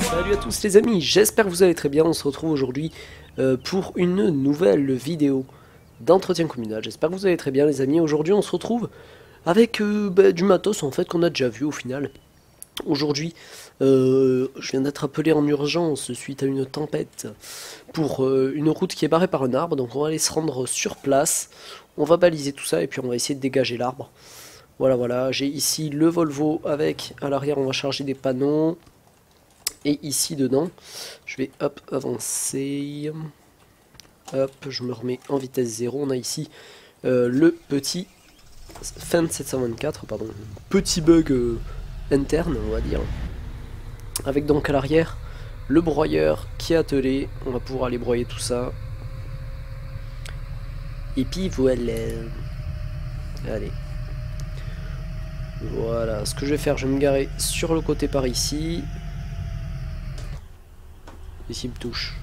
Salut à tous les amis, j'espère que vous allez très bien. On se retrouve aujourd'hui pour une nouvelle vidéo d'entretien communal. J'espère que vous allez très bien les amis. Aujourd'hui on se retrouve avec du matos en fait qu'on a déjà vu au final. Aujourd'hui je viens d'être appelé en urgence suite à une tempête pour une route qui est barrée par un arbre. Donc on va aller se rendre sur place, on va baliser tout ça et puis on va essayer de dégager l'arbre. Voilà, j'ai ici le Volvo avec, à l'arrière on va charger des panneaux. Et ici dedans, je vais hop avancer, hop je me remets en vitesse 0, on a ici le petit Fendt 724, pardon, petit bug interne on va dire, avec donc à l'arrière le broyeur qui est attelé, on va pouvoir aller broyer tout ça, et puis voilà, allez. Voilà, ce que je vais faire, je vais me garer sur le côté par ici. Ici il me touche.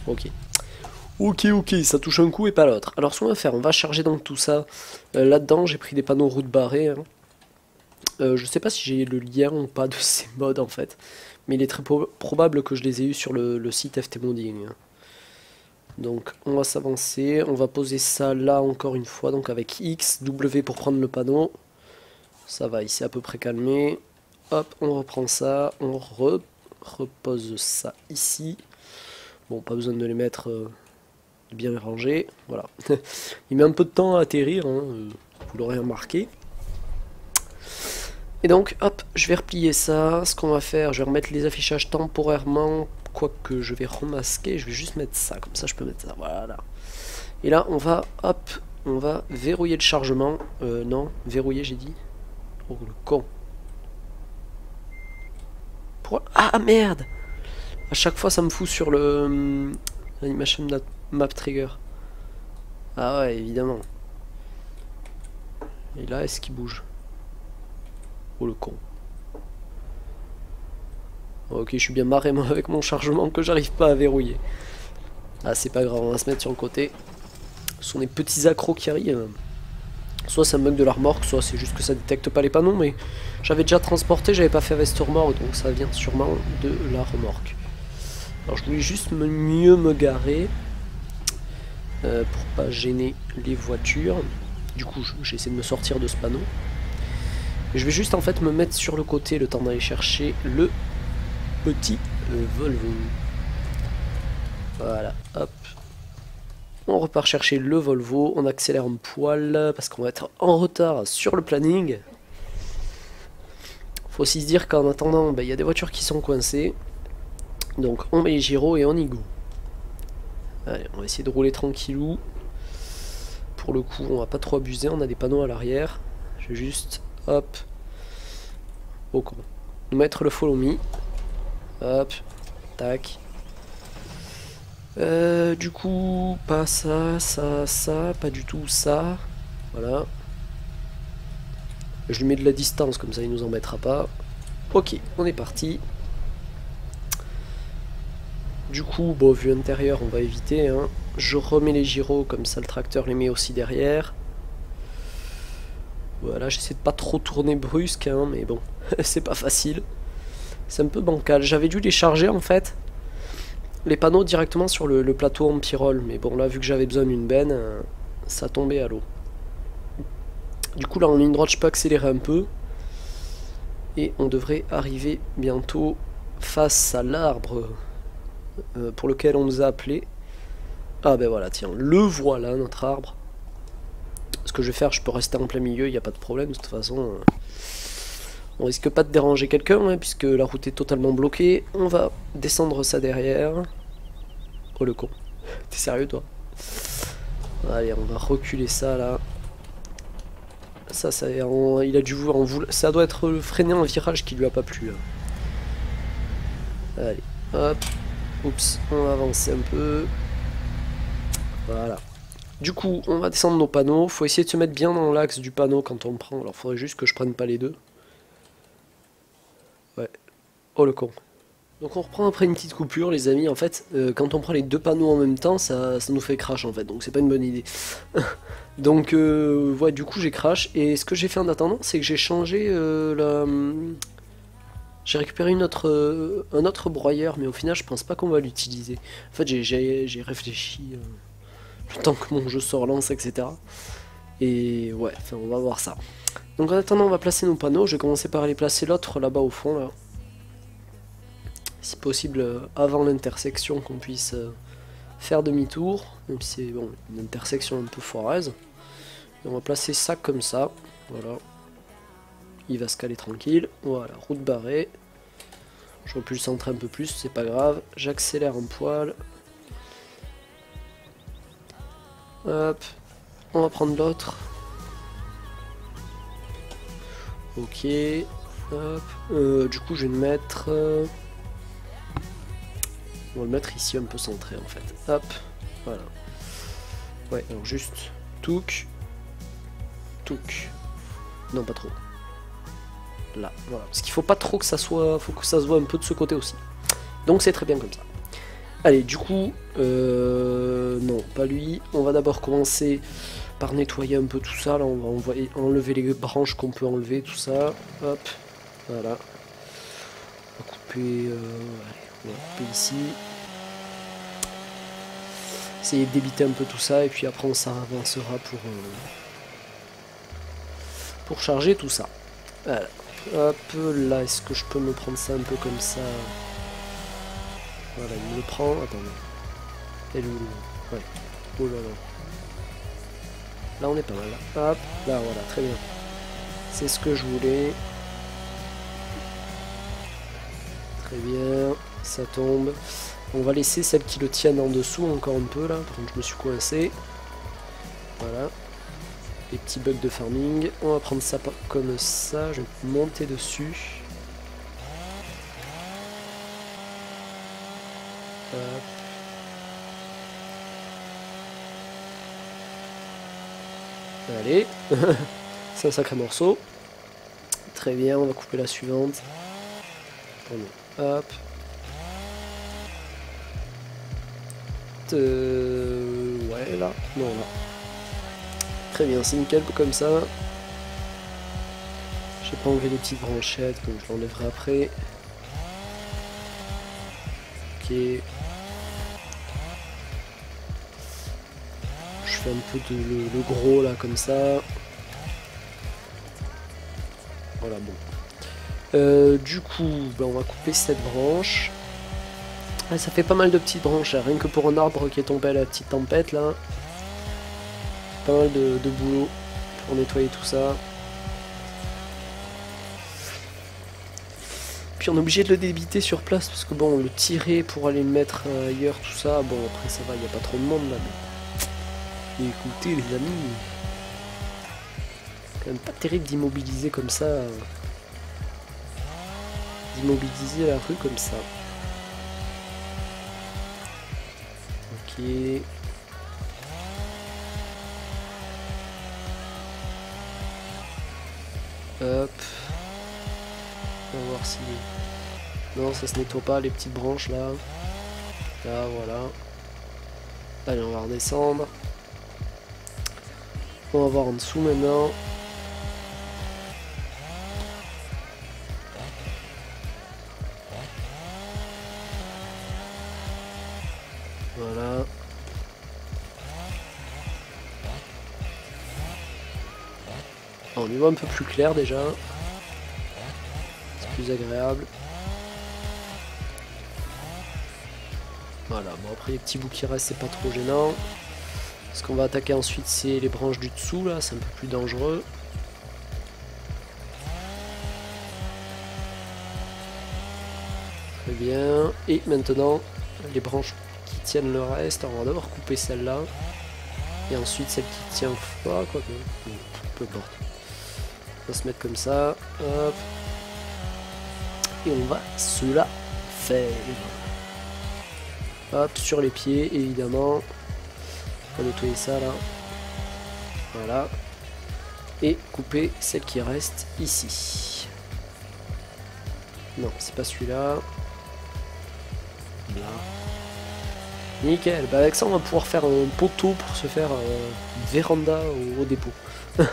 Ok, ça touche un coup et pas l'autre. Alors ce qu'on va faire, on va charger donc tout ça. Là-dedans j'ai pris des panneaux route barrés. Hein. Je sais pas si j'ai le lien ou pas de ces modes en fait. Mais il est très probable que je les ai eu sur le site FT Modding. Donc on va s'avancer, on va poser ça là encore une fois. Donc avec X, W pour prendre le panneau. Ça va, ici à peu près calmé. Hop, on reprend ça, on repose ça ici. Bon, pas besoin de les mettre bien rangés. Voilà. Il met un peu de temps à atterrir, hein, vous l'aurez remarqué. Et donc, hop, je vais replier ça. Ce qu'on va faire, je vais remettre les affichages temporairement. Quoique je vais remasquer, je vais juste mettre ça. Comme ça, je peux mettre ça. Voilà. Et là, on va, hop, on va verrouiller le chargement. Non, verrouiller, j'ai dit. Oh, le con. Ah merde! À chaque fois ça me fout sur le animation map trigger. Ah ouais, évidemment. Et là, est-ce qu'il bouge? Oh le con. Ok, je suis bien marré moi avec mon chargement que j'arrive pas à verrouiller. Ah c'est pas grave, on va se mettre sur le côté. Ce sont des petits accros qui arrivent. Soit ça me bug de la remorque, soit c'est juste que ça détecte pas les panneaux, mais j'avais déjà transporté, j'avais pas fait veste remorque, donc ça vient sûrement de la remorque. Alors je voulais juste mieux me garer pour pas gêner les voitures. Du coup j'essaie de me sortir de ce panneau. Et je vais juste en fait me mettre sur le côté le temps d'aller chercher le petit Volvo. Voilà, hop. On repart chercher le Volvo, on accélère un poil parce qu'on va être en retard sur le planning. Faut aussi se dire qu'en attendant, il y a des voitures qui sont coincées. Donc on met les gyros et on y go. Allez, on va essayer de rouler tranquillou. Pour le coup, on va pas trop abuser, on a des panneaux à l'arrière. Je vais juste, hop, au con, nous mettre le follow me. Hop, tac. Du coup, pas ça, pas du tout ça. Voilà. Je lui mets de la distance, comme ça il nous embêtera pas. Ok, on est parti. Du coup, bon, vue intérieure, on va éviter. Hein. Je remets les gyros, comme ça le tracteur les met aussi derrière. Voilà, j'essaie de pas trop tourner brusque, hein, mais bon, c'est pas facile. C'est un peu bancal. J'avais dû les charger en fait. Les panneaux directement sur le plateau en Pyrol, mais bon là vu que j'avais besoin d'une benne, ça tombait à l'eau. Du coup là en ligne droite je peux accélérer un peu et on devrait arriver bientôt face à l'arbre pour lequel on nous a appelé. Ah ben voilà, tiens, le voilà notre arbre. Ce que je vais faire, je peux rester en plein milieu, il n'y a pas de problème de toute façon. On risque pas de déranger quelqu'un, hein, puisque la route est totalement bloquée. On va descendre ça derrière. Oh le con. T'es sérieux toi? Allez, on va reculer ça là. Ça il a dû en vouloir. Ça doit être freiné en virage qui lui a pas plu. Hein. Allez, hop. Oups, on va avancer un peu. Voilà. Du coup, on va descendre nos panneaux. Faut essayer de se mettre bien dans l'axe du panneau quand on prend. Alors, faudrait juste que je prenne pas les deux. Ouais. Oh le con. Donc on reprend après une petite coupure les amis, en fait quand on prend les deux panneaux en même temps ça nous fait crash en fait, donc c'est pas une bonne idée. Donc ouais, du coup j'ai crash, et ce que j'ai fait en attendant c'est que j'ai changé j'ai récupéré un autre broyeur, mais au final je pense pas qu'on va l'utiliser. En fait j'ai réfléchi le temps que mon jeu se relance, etc. Et ouais, enfin on va voir ça. Donc en attendant on va placer nos panneaux, je vais commencer par aller placer l'autre là-bas au fond là. Si possible avant l'intersection, qu'on puisse faire demi-tour, même si c'est bon, une intersection un peu foireuse. Et on va placer ça comme ça, voilà. Il va se caler tranquille, voilà, route barrée. J'aurais pu le centrer un peu plus, c'est pas grave. J'accélère un poil. Hop, on va prendre l'autre. Ok, hop. Du coup je vais le mettre... on va le mettre ici un peu centré en fait. Hop, voilà. Ouais, alors juste touk, touk. Non, pas trop. Là, voilà. Parce qu'il faut pas trop que ça soit... faut que ça se voit un peu de ce côté aussi. Donc c'est très bien comme ça. Allez, du coup... non, pas lui. On va d'abord commencer par nettoyer un peu tout ça. Là, on va enlever les branches qu'on peut enlever, tout ça. Hop, voilà. On va couper... allez, on va couper ici. Essayer de débiter un peu tout ça, et puis après on s'avancera pour charger tout ça. Voilà. Hop, là, est-ce que je peux me prendre ça un peu comme ça? Voilà, il me le prend. Attendez. Et le... ouais. Oh là là. Là, on est pas mal. Là. Hop, là, voilà, très bien. C'est ce que je voulais. Très bien. Ça tombe. On va laisser celles qui le tiennent en dessous encore un peu là. Par contre, je me suis coincé. Voilà. Les petits bugs de farming. On va prendre ça comme ça. Je vais monter dessus. Hop. Allez. C'est un sacré morceau. Très bien, on va couper la suivante. Hop. Ouais, là. Non, là. Très bien, c'est nickel comme ça. J'ai pas enlevé les petites branchettes, donc je l'enlèverai après. Ok. Je fais un peu de le gros là, comme ça. Voilà, bon. Du coup, ben, on va couper cette branche. Ah, ça fait pas mal de petites branches, hein. Rien que pour un arbre qui est tombé à la petite tempête là. Pas mal de boulot pour nettoyer tout ça. Puis on est obligé de le débiter sur place parce que bon, le tirer pour aller le mettre ailleurs, tout ça, bon après ça va, il n'y a pas trop de monde là. Mais écoutez les amis, quand même pas terrible d'immobiliser comme ça. D'immobiliser la rue comme ça. Ok. Hop. On va voir si... non, ça se nettoie pas, les petites branches là. Là, voilà. Allez, on va redescendre. On va voir en dessous maintenant. Voilà. On y voit un peu plus clair déjà. C'est plus agréable. Voilà, bon après les petits bouts qui restent c'est pas trop gênant. Ce qu'on va attaquer ensuite c'est les branches du dessous là, c'est un peu plus dangereux. Très bien. Et maintenant les branches qui tiennent le reste, on va d'abord couper celle-là. Et ensuite celle qui tient pas, quoi que. Peu importe. On va se mettre comme ça. Hop. Et on va se la faire. Hop, sur les pieds évidemment. On va nettoyer ça là. Voilà. Et couper celle qui reste ici. Non, c'est pas celui-là. Là. Nickel. Bah avec ça, on va pouvoir faire un poteau pour se faire une véranda au dépôt. Ah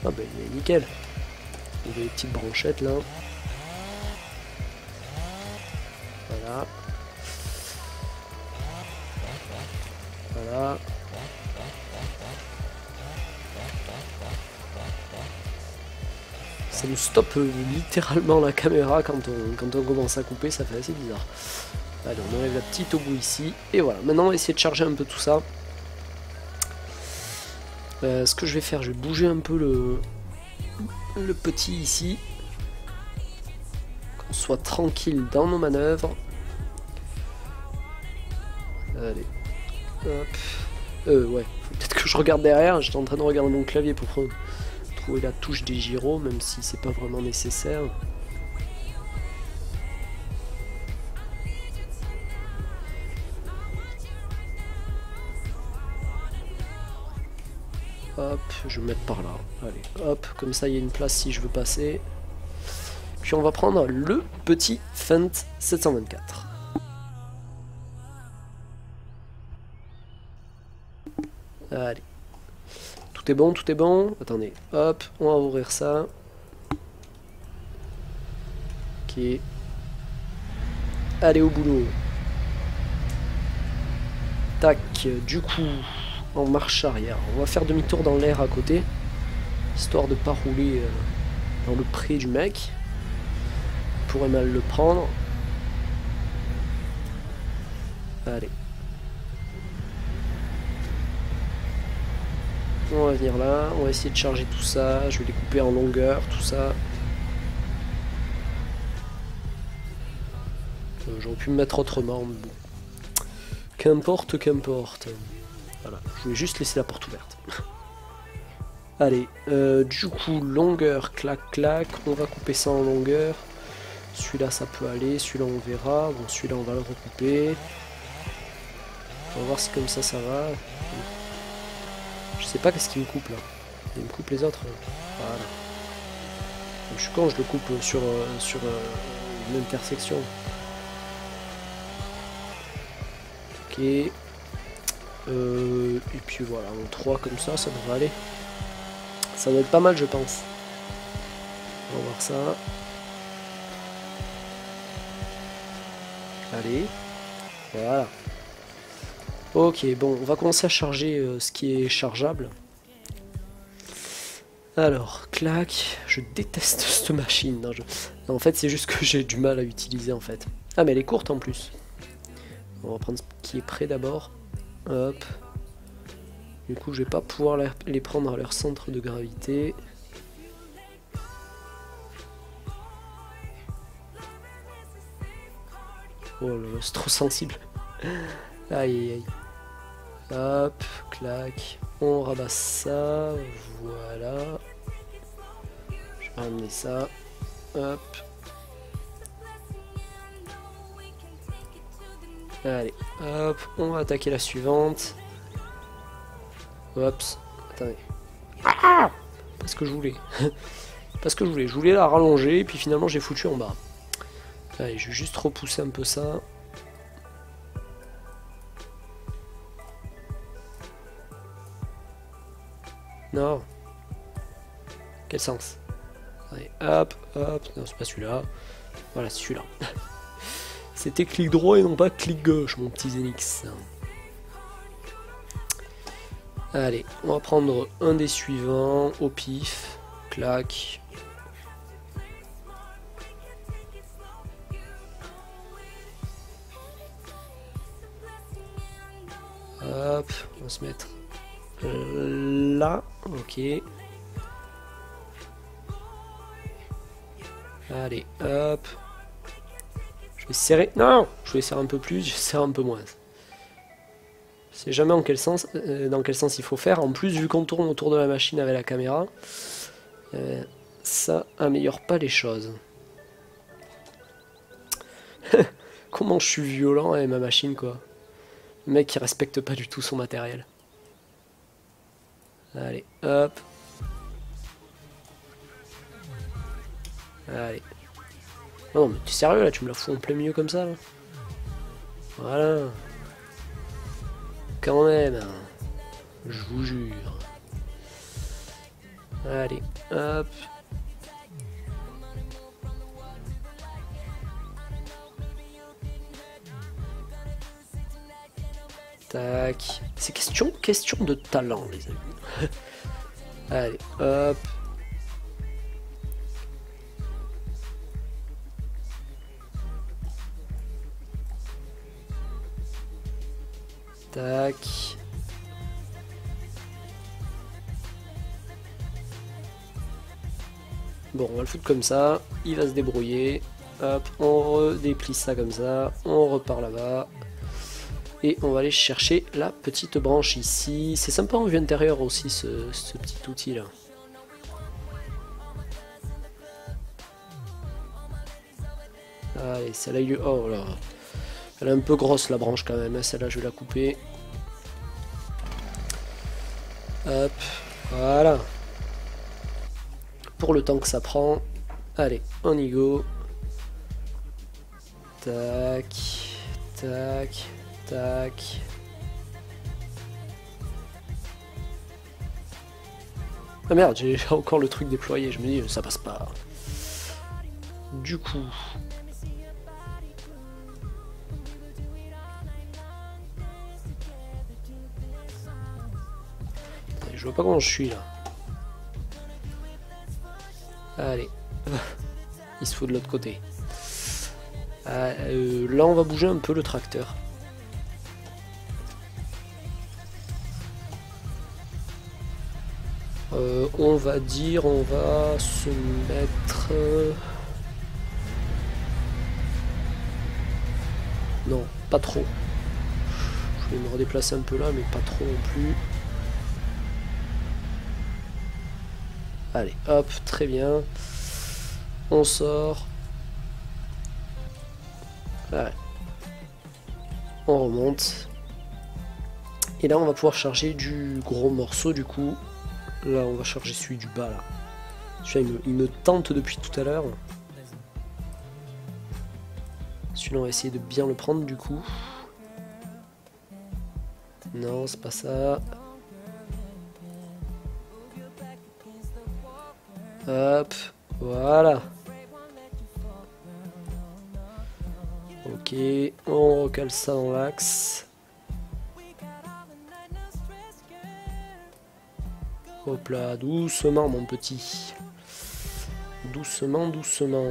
bah nickel. Il y a des petites branchettes là. Voilà. Voilà. Ça nous stoppe littéralement la caméra quand on commence à couper, ça fait assez bizarre. Allez, on enlève la petite au bout ici. Et voilà, maintenant on va essayer de charger un peu tout ça. Ce que je vais faire, je vais bouger un peu le petit ici. Qu'on soit tranquille dans nos manœuvres. Allez. Hop. Ouais, faut peut-être que je regarde derrière. J'étais en train de regarder mon clavier pour trouver la touche des gyros, même si c'est pas vraiment nécessaire. Hop, je vais me mettre par là. Allez, hop, comme ça il y a une place si je veux passer. Puis on va prendre le petit Fendt 724. Allez. Tout est bon, tout est bon. Attendez, hop, on va ouvrir ça. Ok. Allez au boulot. Tac, du coup, en marche arrière. On va faire demi-tour dans l'air à côté. Histoire de pas rouler dans le pré du mec. On pourrait mal le prendre. Allez. On va venir là, on va essayer de charger tout ça, je vais les couper en longueur, tout ça. J'aurais pu me mettre autrement, mais bon. Qu'importe, qu'importe. Voilà, je voulais juste laisser la porte ouverte. Allez, du coup, longueur, clac, clac, on va couper ça en longueur. Celui-là, ça peut aller, celui-là, on verra. Bon, celui-là, on va le recouper. On va voir si comme ça va. Je sais pas qu'est-ce qu'il me coupe là. Il me coupe les autres. Voilà. Donc, je suis con, je le coupe sur une intersection. Ok. Et puis voilà, en 3 comme ça devrait aller. Ça doit être pas mal, je pense. On va voir ça. Allez. Voilà. Ok, bon, on va commencer à charger ce qui est chargeable. Alors, clac, je déteste cette machine. Non, non, en fait, c'est juste que j'ai du mal à utiliser, en fait. Ah, mais elle est courte, en plus. On va prendre ce qui est prêt, d'abord. Hop. Du coup, je vais pas pouvoir les prendre à leur centre de gravité. Oh là là, c'est trop sensible. Aïe, aïe, aïe. Hop, clac, on ramasse ça, voilà. Je vais ramener ça, hop. Allez, hop, on va attaquer la suivante. Hop, attendez. Ah, pas ce que je voulais. Pas ce que je voulais la rallonger, et puis finalement j'ai foutu en bas. Allez, je vais juste repousser un peu ça. Non. Quel sens? Allez, hop, hop. Non, c'est pas celui-là. Voilà, c'est celui-là. C'était clic droit et non pas clic gauche, mon petit Zenix. Allez, on va prendre un des suivants au pif. Clac. Hop, on va se mettre là, ok. Allez, hop. Je vais serrer. Non, je vais serrer un peu plus, je serre un peu moins. Je sais jamais dans quel sens il faut faire. En plus, vu qu'on tourne autour de la machine avec la caméra, ça améliore pas les choses. Comment je suis violent avec ma machine, quoi. Le mec qui respecte pas du tout son matériel. Allez, hop. Allez. Non, mais t'es sérieux là, tu me la fous en plein milieu comme ça là? Voilà. Quand même. Je vous jure. Allez, hop. Tac. C'est question de talent, les amis. Allez, hop. Tac. Bon, on va le foutre comme ça. Il va se débrouiller. Hop, on redéplie ça comme ça. On repart là-bas. Et on va aller chercher la petite branche ici. C'est sympa en vue intérieure aussi, ce petit outil là. Allez, celle-là, oh là. Elle est un peu grosse la branche quand même. Celle-là, je vais la couper. Hop, voilà. Pour le temps que ça prend. Allez, on y go. Tac, tac, tac. Ah merde, j'ai encore le truc déployé. Je me dis, ça passe pas. Du coup... Je vois pas comment je suis là. Allez. Il se fout de l'autre côté. Là on va bouger un peu le tracteur. On va dire, on va se mettre... Non, pas trop. Je vais me redéplacer un peu là, mais pas trop non plus. Allez, hop, très bien. On sort. Ouais. On remonte. Et là, on va pouvoir charger du gros morceau, du coup. Là, on va charger celui du bas, là. Celui-là, il me tente depuis tout à l'heure. Celui-là, on va essayer de bien le prendre, du coup. Non, c'est pas ça. Hop, voilà. Ok, on recale ça dans l'axe. Hop là, doucement mon petit. Doucement, doucement.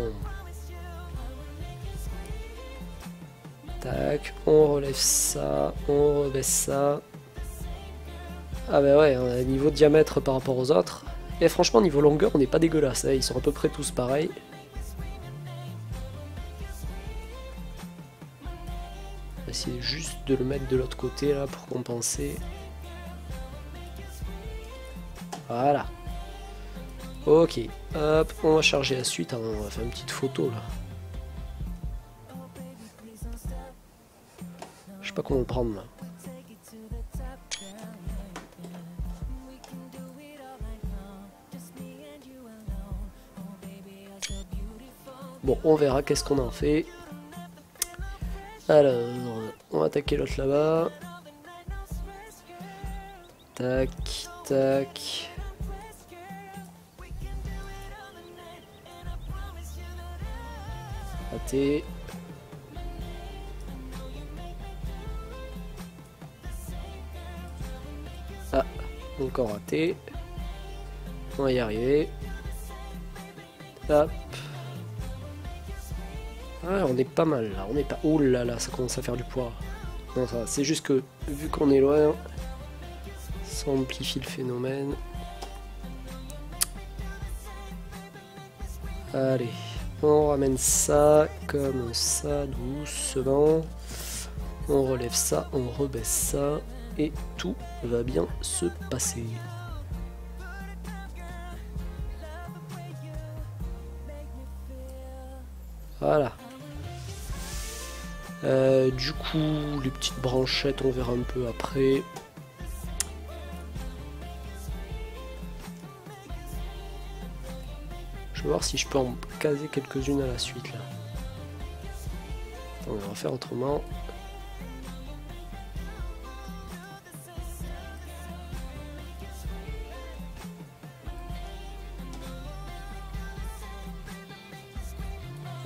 Tac, on relève ça, on rebaisse ça. Ah bah ouais, on a niveau diamètre par rapport aux autres. Et franchement, niveau longueur, on n'est pas dégueulasse, hein. Ils sont à peu près tous pareils. On va essayer juste de le mettre de l'autre côté là pour compenser. Voilà. Ok, hop, on va charger la suite. On va faire une petite photo là. Je sais pas comment le prendre là. Bon, on verra qu'est-ce qu'on en fait. Alors, on va attaquer l'autre là-bas. Tac, tac. Raté. Ah, encore raté. On va y arriver. Hop. Ouais, on est pas mal là, on est pas... Oh là là, ça commence à faire du poids. Non, ça va, c'est juste que, vu qu'on est loin, ça amplifie le phénomène. Allez, on ramène ça comme ça, doucement. On relève ça, on rebaisse ça, et tout va bien se passer. Voilà. Du coup, les petites branchettes, on verra un peu après. Je vais voir si je peux en caser quelques-unes à la suite là. Attends, on va faire autrement.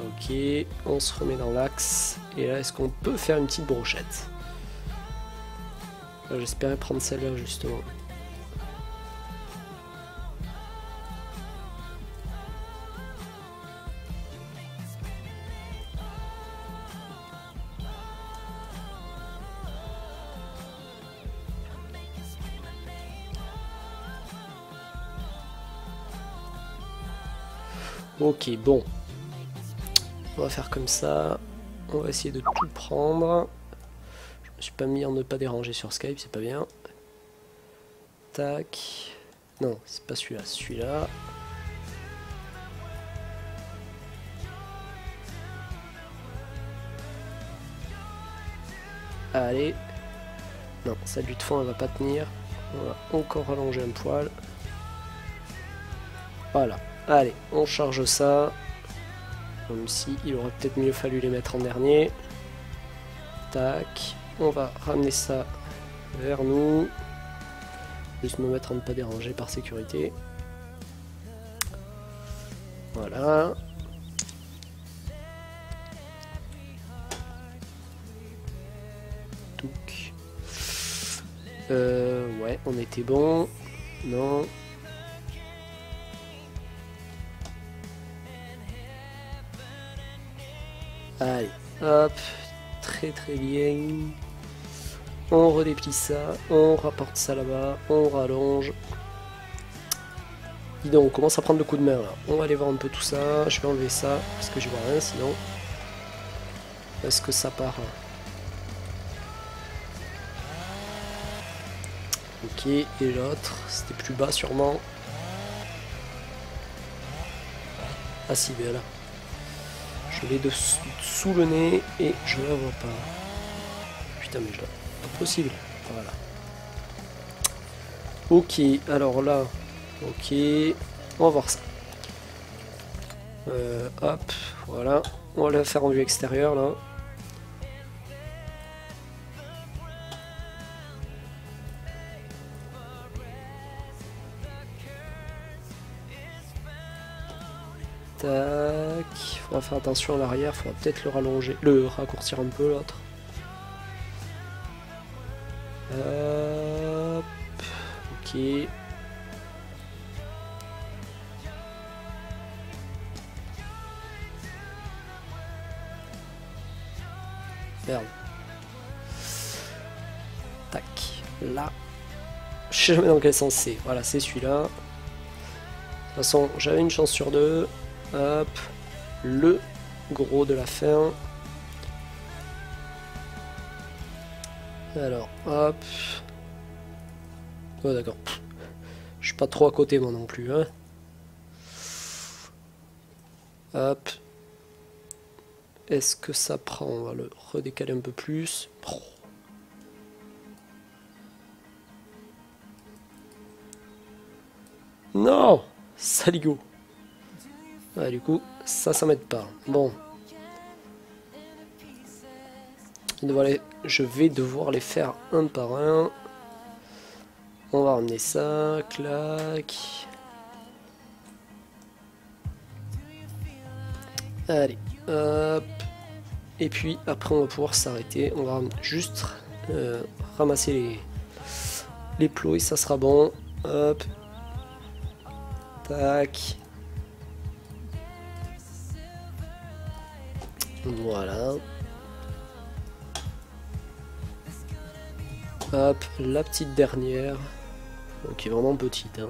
Ok, on se remet dans l'axe. Et là, est-ce qu'on peut faire une petite brochette? J'espérais prendre celle-là justement. Ok, bon. On va faire comme ça. On va essayer de tout prendre. Je me suis pas mis en ne pas déranger sur Skype, c'est pas bien. Tac. Non, c'est pas celui-là, c'est celui-là. Allez. Non, sa lutte de fond elle va pas tenir. On va encore rallonger un poil. Voilà. Allez, on charge ça. Même si il aurait peut-être mieux fallu les mettre en dernier. Tac. On va ramener ça vers nous. Juste me mettre en ne pas déranger par sécurité. Voilà. Donc. Ouais, on était bon. Non. Allez, hop, très très bien. On redéplie ça, on rapporte ça là-bas, on rallonge. Dis donc, on commence à prendre le coup de main là. On va aller voir un peu tout ça. Je vais enlever ça parce que je vois rien sinon. Est-ce que ça part? Ok, et l'autre, c'était plus bas sûrement. Ah si, ben là. Je l'ai sous le nez et je la vois pas. Putain mais je la... Pas possible. Voilà. Ok, alors là. Ok. On va voir ça. Hop, voilà. On va la faire en vue extérieure là. Tac, faudra faire attention à l'arrière, faudra peut-être le rallonger, le raccourcir un peu l'autre. Hop, ok. Merde. Tac, là. Je sais jamais dans quel sens c'est. Voilà, c'est celui-là. De toute façon, j'avais une chance sur deux. Hop, le gros de la fin. Alors, hop. Oh d'accord. Je suis pas trop à côté moi non plus. Hein. Hop. Est-ce que ça prend? On va le redécaler un peu plus. Oh. Non, saligo. Ah, du coup, ça m'aide pas. Bon. Je vais devoir les faire un par un. On va ramener ça. Clac. Allez. Hop. Et puis, après, on va pouvoir s'arrêter. On va juste ramasser les plots et ça sera bon. Hop. Tac. Voilà. Hop, la petite dernière. Donc, qui est vraiment petite. Hein.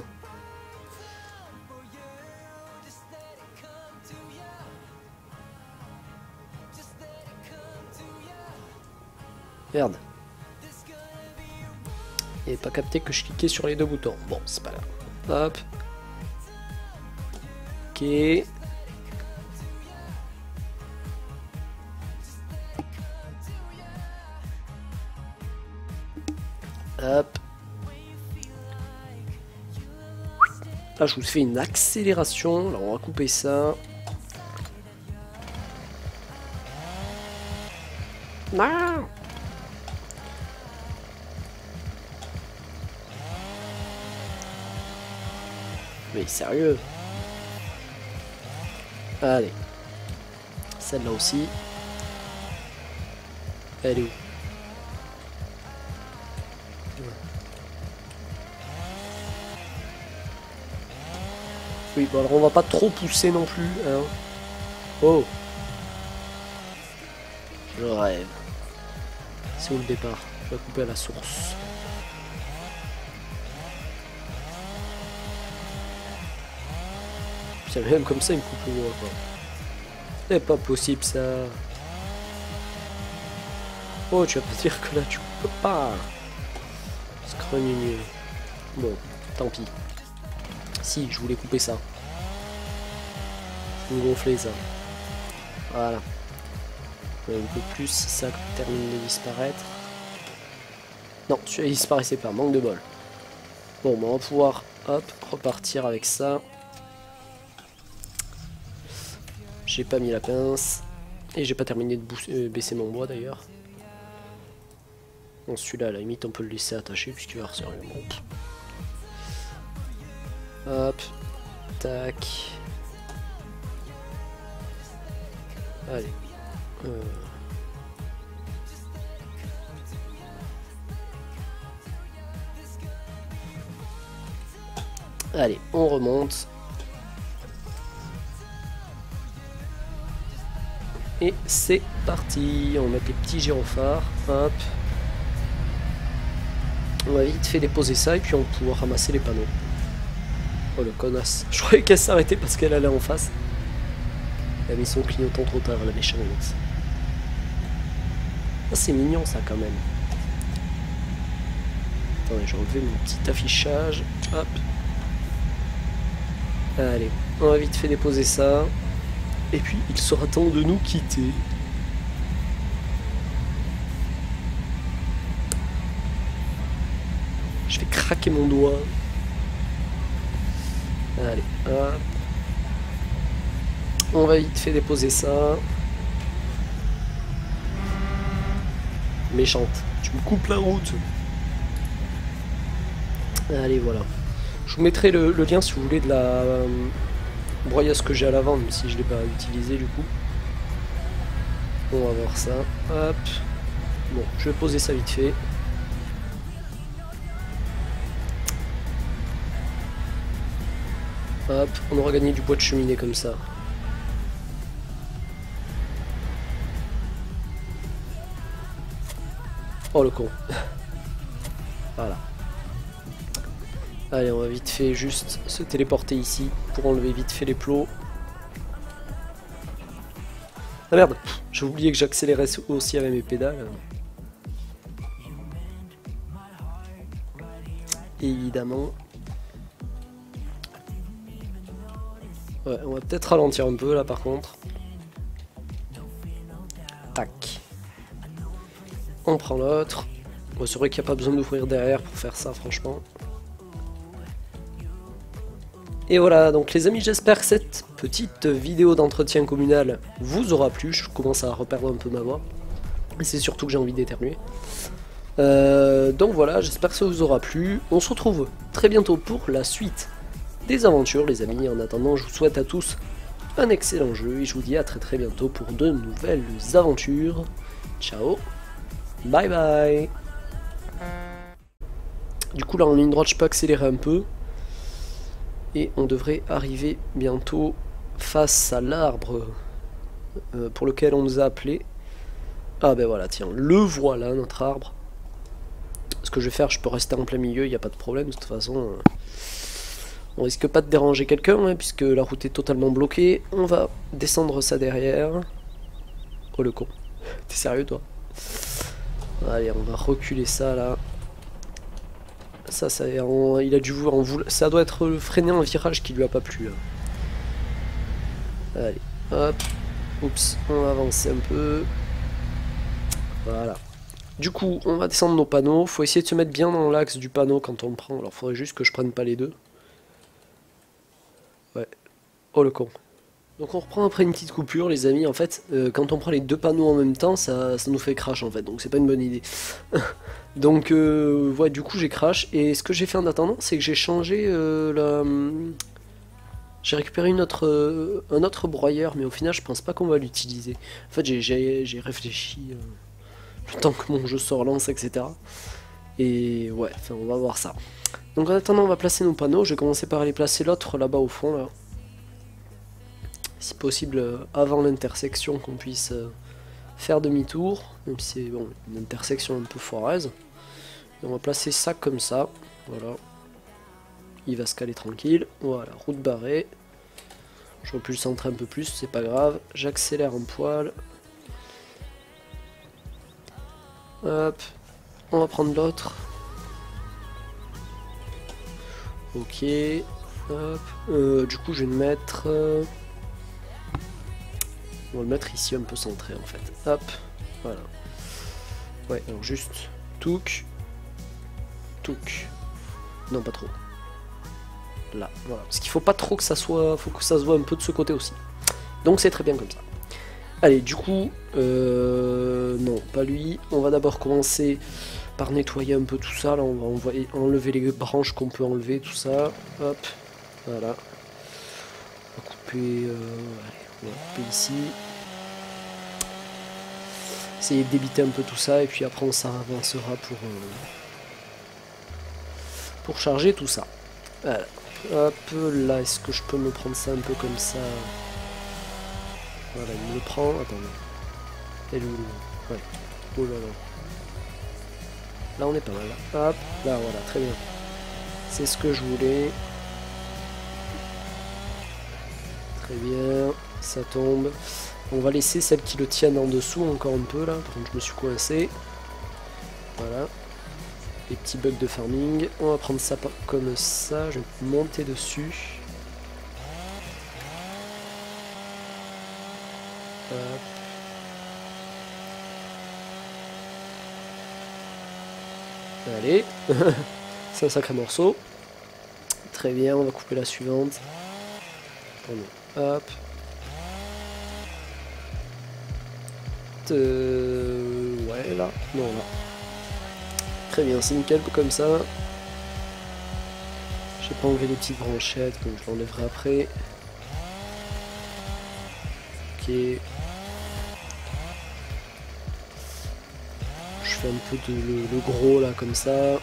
Merde. Il n'est pas capté que je cliquais sur les deux boutons. Bon, c'est pas grave. Hop. Ok. Hop. Là, je vous fais une accélération. Là, on va couper ça. Non. Mais sérieux. Allez. Celle-là aussi. Elle est où? Oui, bon alors on va pas trop pousser non plus, hein. Oh! Je rêve. C'est où le départ? Je vais couper à la source. Putain, même comme ça, il me coupe le doigt, quoi. C'est pas possible, ça. Oh, tu vas pas dire que là, tu peux pas. Scrognieux. Bon, tant pis. Si, je voulais couper ça. Je voulais gonfler ça. Voilà. Un peu plus si ça termine de disparaître. Non, celui-là disparaissait pas, manque de bol. Bon, on va pouvoir, hop, repartir avec ça. J'ai pas mis la pince. Et j'ai pas terminé de baisser mon bois d'ailleurs. Bon, celui-là, à la limite, on peut le laisser attaché puisqu'il va resservir. Hop, tac. Allez. Allez, on remonte. Et c'est parti. On va mettre les petits gyrophares. Hop. On va vite fait déposer ça et puis on va pouvoir ramasser les panneaux. Oh le connasse. Je croyais qu'elle s'arrêtait parce qu'elle allait en face. Elle a mis son clignotant trop tard, la méchante. Ah, c'est mignon ça quand même. Attendez, j'ai enlevé mon petit affichage. Hop. Allez, on va vite fait déposer ça. Et puis il sera temps de nous quitter. Je vais craquer mon doigt. Allez, hop. On va vite fait déposer ça. Méchante, tu me coupes la route. Allez, voilà. Je vous mettrai le lien si vous voulez de la broyeuse que j'ai à l'avant, même si je ne l'ai pas utilisé du coup. On va voir ça. Hop. Bon, je vais poser ça vite fait. Hop, on aura gagné du bois de cheminée comme ça. Oh le con. Voilà. Allez, on va vite fait juste se téléporter ici pour enlever vite fait les plots. Ah merde, j'ai oublié que j'accélérais aussi avec mes pédales. Évidemment. Ouais, on va peut-être ralentir un peu là par contre. Tac. On prend l'autre. Bon, c'est vrai qu'il n'y a pas besoin d'ouvrir derrière pour faire ça franchement. Et voilà, donc les amis, j'espère que cette petite vidéo d'entretien communal vous aura plu. Je commence à reperdre un peu ma voix. Et c'est surtout que j'ai envie d'éternuer. Donc voilà, j'espère que ça vous aura plu. On se retrouve très bientôt pour la suite des aventures, les amis. En attendant, je vous souhaite à tous un excellent jeu. Et je vous dis à très bientôt pour de nouvelles aventures. Ciao, bye bye. Du coup là en ligne droite je peux accélérer un peu. Et on devrait arriver bientôt face à l'arbre pour lequel on nous a appelé. Ah ben voilà, tiens, le voilà notre arbre. Ce que je vais faire, je peux rester en plein milieu, il n'y a pas de problème. De toute façon, on risque pas de déranger quelqu'un, hein, puisque la route est totalement bloquée. On va descendre ça derrière. Oh le con, t'es sérieux toi? Allez, on va reculer ça là. Ça il a dû en vouloir. Ça doit être freiné en virage qui lui a pas plu. Hein. Allez, hop. Oups, on va avancer un peu. Voilà. Du coup, on va descendre nos panneaux. Faut essayer de se mettre bien dans l'axe du panneau quand on prend. Alors, faudrait juste que je prenne pas les deux. Ouais. Oh le con. Donc on reprend après une petite coupure, les amis. En fait, quand on prend les deux panneaux en même temps, ça nous fait crash en fait. Donc c'est pas une bonne idée. Donc ouais, du coup j'ai crash. Et ce que j'ai fait en attendant, c'est que j'ai changé J'ai récupéré un autre broyeur, mais au final je pense pas qu'on va l'utiliser. En fait j'ai réfléchi le temps que mon jeu se relance, etc. Et ouais, enfin, on va voir ça. Donc en attendant on va placer nos panneaux. Je vais commencer par aller placer l'autre là-bas au fond là. Si possible avant l'intersection, qu'on puisse faire demi-tour. Même si c'est bon, une intersection un peu foireuse. Et on va placer ça comme ça. Voilà. Il va se caler tranquille. Voilà, route barrée. J'aurais pu le centrer un peu plus, c'est pas grave. J'accélère un poil. Hop. On va prendre l'autre. Ok. Hop. Du coup, je vais le mettre... On va le mettre ici un peu centré en fait. Hop. Voilà. Ouais, alors juste... Touk. Touk. Non, pas trop. Là, voilà. Parce qu'il faut pas trop que ça soit... Faut que ça se voit un peu de ce côté aussi. Donc c'est très bien comme ça. Allez, du coup... non, pas lui. On va d'abord commencer par nettoyer un peu tout ça. Là, on va enlever les branches qu'on peut enlever, tout ça. Hop. Voilà. On va couper... allez, on va couper ici. Essayer de débiter un peu tout ça. Et puis après, on s'avancera pour charger tout ça. Voilà. Hop, là, est-ce que je peux me prendre ça un peu comme ça? Voilà, il me le prend. Attendez. Et le... Ouais. Oh là là. Là, on est pas mal. Hop, là, voilà, très bien. C'est ce que je voulais. Très bien. Ça tombe. On va laisser celles qui le tiennent en dessous encore un peu, là. Par contre, je me suis coincé. Voilà. Les petits bugs de farming. On va prendre ça comme ça. Je vais monter dessus. Hop. Allez. C'est un sacré morceau. Très bien, on va couper la suivante. Hop. Ouais, là. Non, là. Très bien, c'est nickel comme ça. J'ai pas enlevé les petites branchettes, donc je l'enlèverai après. Ok. Je fais un peu de le gros là, comme ça.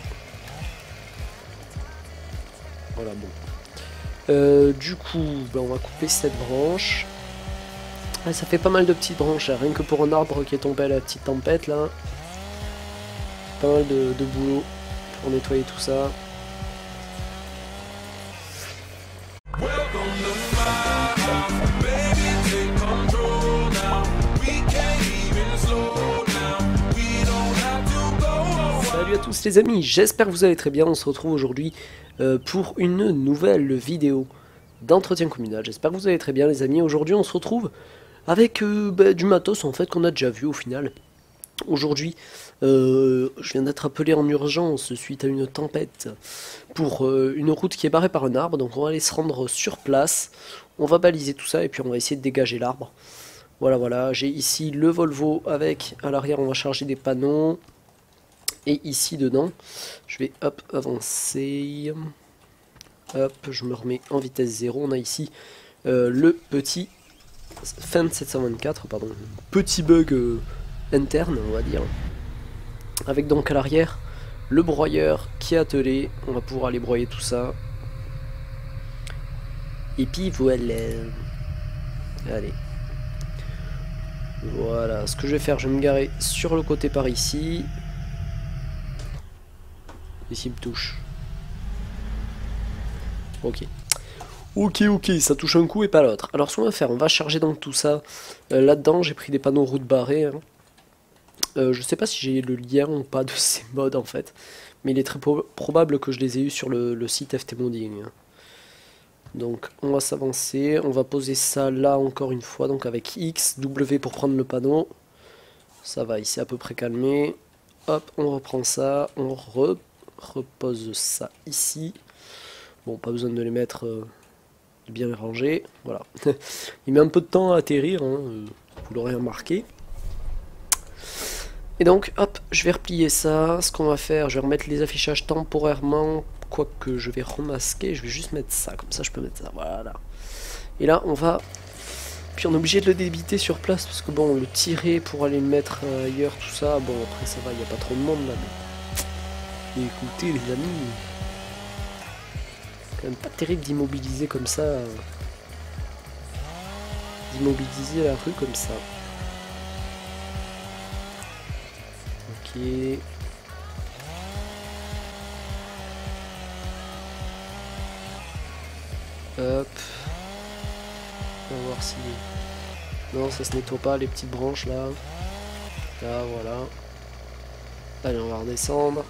Voilà, bon. Du coup, ben, on va couper cette branche. Ah, ça fait pas mal de petites branches, hein. Rien que pour un arbre qui est tombé à la petite tempête là. Pas mal de boulot pour nettoyer tout ça. Salut à tous les amis, j'espère que vous allez très bien. On se retrouve aujourd'hui pour une nouvelle vidéo d'entretien communal. J'espère que vous allez très bien les amis. Aujourd'hui on se retrouve avec du matos en fait qu'on a déjà vu au final. Aujourd'hui, je viens d'être appelé en urgence suite à une tempête pour une route qui est barrée par un arbre. Donc on va aller se rendre sur place, on va baliser tout ça et puis on va essayer de dégager l'arbre. Voilà, voilà, j'ai ici le Volvo avec, à l'arrière on va charger des panneaux. Et ici dedans, je vais hop avancer. Hop, je me remets en vitesse 0. On a ici le petit Fendt 724, pardon, petit bug interne, on va dire. Avec donc à l'arrière le broyeur qui est attelé. On va pouvoir aller broyer tout ça. Et puis voilà. Allez. Voilà, ce que je vais faire, je vais me garer sur le côté par ici. Ici il me touche. Ok. Ok, ça touche un coup et pas l'autre. Alors ce qu'on va faire, on va charger donc tout ça. Là-dedans, j'ai pris des panneaux route barrée. Hein. Je sais pas si j'ai le lien ou pas de ces modes en fait. Mais il est très probable que je les ai eu sur le site FT Modding. Hein. Donc on va s'avancer. On va poser ça là encore une fois. Donc avec X, W pour prendre le panneau. Ça va, ici à peu près calmé. Hop, on reprend ça. On repose ça ici. Bon, pas besoin de les mettre de bien les ranger. Voilà. Il met un peu de temps à atterrir, hein, vous l'aurez remarqué. Et donc, hop, je vais replier ça. Ce qu'on va faire, je vais remettre les affichages temporairement. Quoique je vais remasquer, je vais juste mettre ça. Comme ça, je peux mettre ça. Voilà. Et là, on va... Puis on est obligé de le débiter sur place, parce que bon, le tirer pour aller le mettre ailleurs, tout ça, bon, après ça va, il n'y a pas trop de monde là, mais... Écoutez les amis... C'est quand même pas terrible d'immobiliser comme ça... D'immobiliser la rue comme ça. Ok... Hop. On va voir si... Non, ça se nettoie pas, les petites branches là. Là, voilà. Allez, on va redescendre.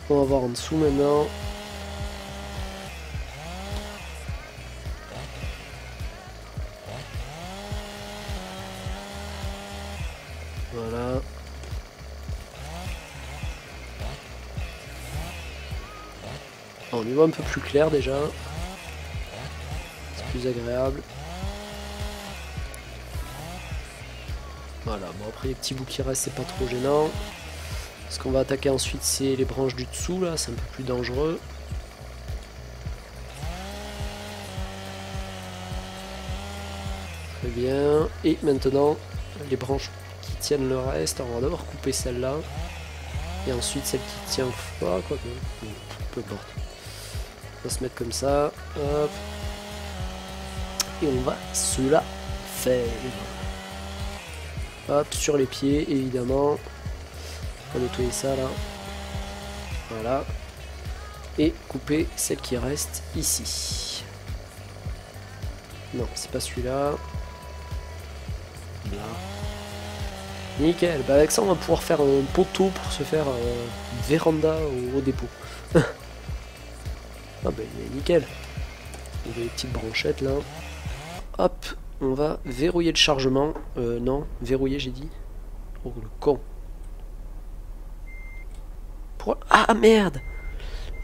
On va voir en dessous maintenant. Voilà. On y voit un peu plus clair déjà. C'est plus agréable. Voilà, bon après les petits bouts qui restent c'est pas trop gênant. Ce qu'on va attaquer ensuite c'est les branches du dessous là, c'est un peu plus dangereux. Très bien. Et maintenant les branches qui tiennent le reste, on va d'abord couper celle-là. Et ensuite celle qui tient quoi que. Peu importe. On va se mettre comme ça. Hop. Et on va se la faire. Hop, sur les pieds, évidemment. On va nettoyer ça là. Voilà. Et couper celle qui reste ici. Non, c'est pas celui-là. Là. Nickel. Bah avec ça, on va pouvoir faire un poteau pour se faire une véranda au dépôt. Ah bah nickel. Il y a des petites branchettes là. Hop, on va verrouiller le chargement. Non, verrouiller j'ai dit. Oh le con. Ah merde.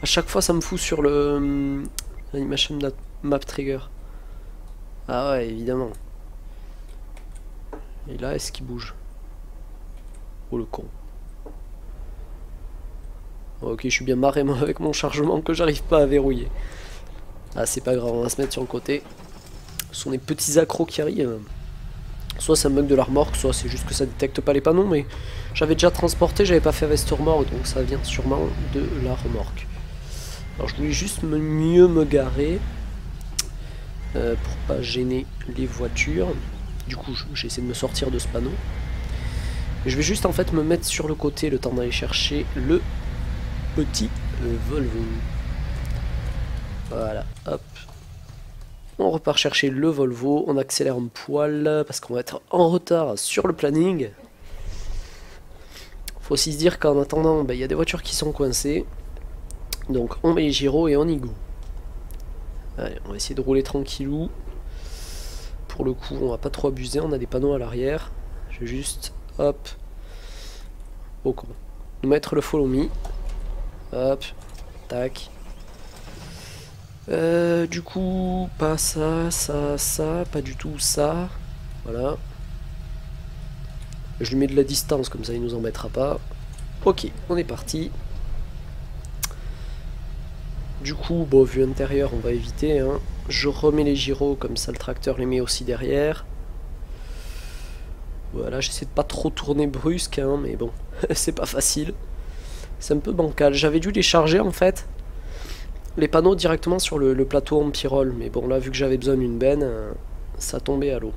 À chaque fois ça me fout sur le animation map trigger. Ah ouais évidemment. Et là est-ce qu'il bouge? Oh le con. Ok, je suis bien marré moi avec mon chargement que j'arrive pas à verrouiller. Ah c'est pas grave, on va se mettre sur le côté. Ce sont des petits accros qui arrivent. Soit ça bug de la remorque, soit c'est juste que ça détecte pas les panneaux, mais j'avais déjà transporté, j'avais pas fait veste remorque, donc ça vient sûrement de la remorque. Alors je voulais juste mieux me garer pour pas gêner les voitures. Du coup j'essaie de me sortir de ce panneau. Et je vais juste en fait me mettre sur le côté le temps d'aller chercher le petit Volvo. Voilà, hop. On repart chercher le Volvo, on accélère un poil parce qu'on va être en retard sur le planning. Faut aussi se dire qu'en attendant, il y a des voitures qui sont coincées. Donc on met les gyros et on y go. Allez, on va essayer de rouler tranquillou. Pour le coup, on va pas trop abuser, on a des panneaux à l'arrière. Je vais juste, hop, au con. Nous mettre le follow me. Hop, tac. Du coup, pas ça, ça, pas du tout ça. Voilà. Je lui mets de la distance, comme ça il nous embêtera pas. Ok, on est parti. Du coup, bon, vue intérieure, on va éviter. Hein. Je remets les gyros, comme ça le tracteur les met aussi derrière. Voilà, j'essaie de pas trop tourner brusque, hein, mais bon, c'est pas facile. C'est un peu bancal. J'avais dû les charger en fait. Les panneaux directement sur le plateau en pyrrole, mais bon là vu que j'avais besoin d'une benne, ça tombait à l'eau.